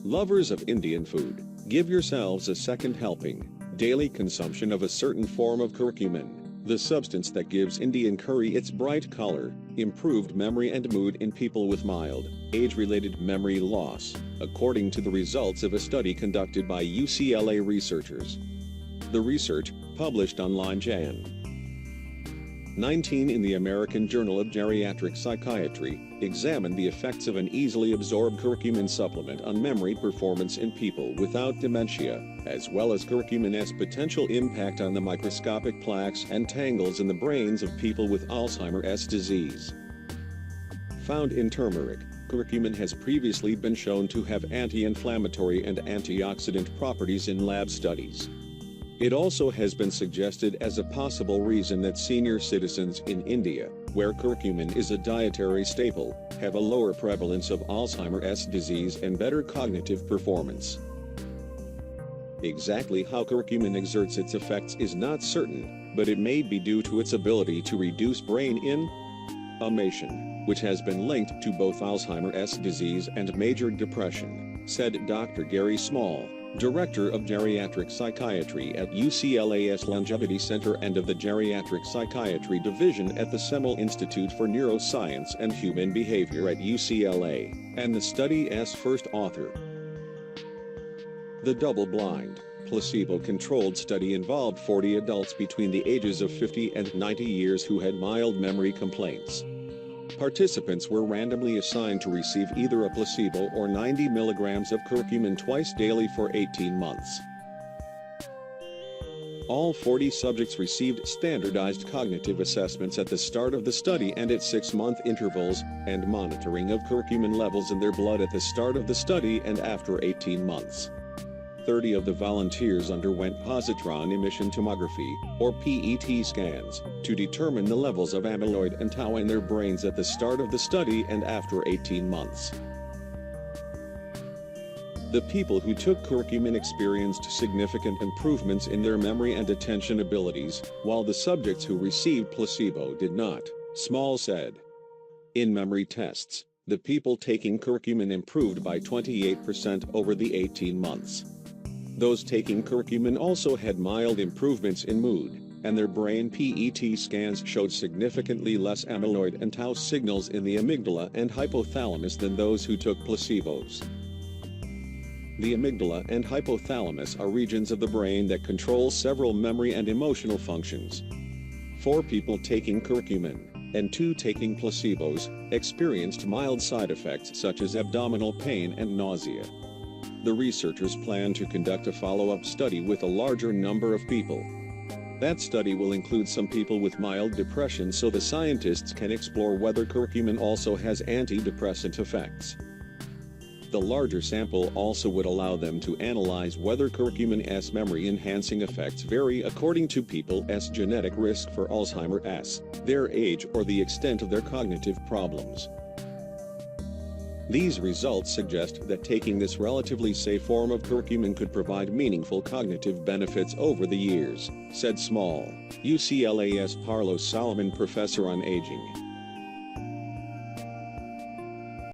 Lovers of Indian food, give yourselves a second helping. Daily consumption of a certain form of curcumin, the substance that gives Indian curry its bright color, improved memory and mood in people with mild, age-related memory loss, according to the results of a study conducted by UCLA researchers. The research, published online Jan. 19 in the American Journal of Geriatric Psychiatry, examined the effects of an easily absorbed curcumin supplement on memory performance in people without dementia, as well as curcumin's potential impact on the microscopic plaques and tangles in the brains of people with Alzheimer's disease. Found in turmeric, curcumin has previously been shown to have anti-inflammatory and antioxidant properties in lab studies. It also has been suggested as a possible reason that senior citizens in India, where curcumin is a dietary staple, have a lower prevalence of Alzheimer's disease and better cognitive performance. Exactly how curcumin exerts its effects is not certain, but it may be due to its ability to reduce brain inflammation, which has been linked to both Alzheimer's disease and major depression, said Dr. Gary Small, Director of Geriatric Psychiatry at UCLA's Longevity Center and of the Geriatric Psychiatry Division at the Semel Institute for Neuroscience and Human Behavior at UCLA, and the study's first author. The double-blind, placebo-controlled study involved 40 adults between the ages of 50 and 90 years who had mild memory complaints. Participants were randomly assigned to receive either a placebo or 90 milligrams of curcumin twice daily for 18 months. All 40 subjects received standardized cognitive assessments at the start of the study and at 6-month intervals, and monitoring of curcumin levels in their blood at the start of the study and after 18 months. 30 of the volunteers underwent positron emission tomography, or PET scans, to determine the levels of amyloid and tau in their brains at the start of the study and after 18 months. The people who took curcumin experienced significant improvements in their memory and attention abilities, while the subjects who received placebo did not, Small said. In memory tests, the people taking curcumin improved by 28% over the 18 months. Those taking curcumin also had mild improvements in mood, and their brain PET scans showed significantly less amyloid and tau signals in the amygdala and hypothalamus than those who took placebos. The amygdala and hypothalamus are regions of the brain that control several memory and emotional functions. 4 people taking curcumin, and 2 taking placebos, experienced mild side effects such as abdominal pain and nausea. The researchers plan to conduct a follow-up study with a larger number of people. That study will include some people with mild depression so the scientists can explore whether curcumin also has antidepressant effects. The larger sample also would allow them to analyze whether curcumin's memory-enhancing effects vary according to people's genetic risk for Alzheimer's, their age or the extent of their cognitive problems. These results suggest that taking this relatively safe form of curcumin could provide meaningful cognitive benefits over the years, said Small, UCLA's Carlos Salomon Professor on Aging.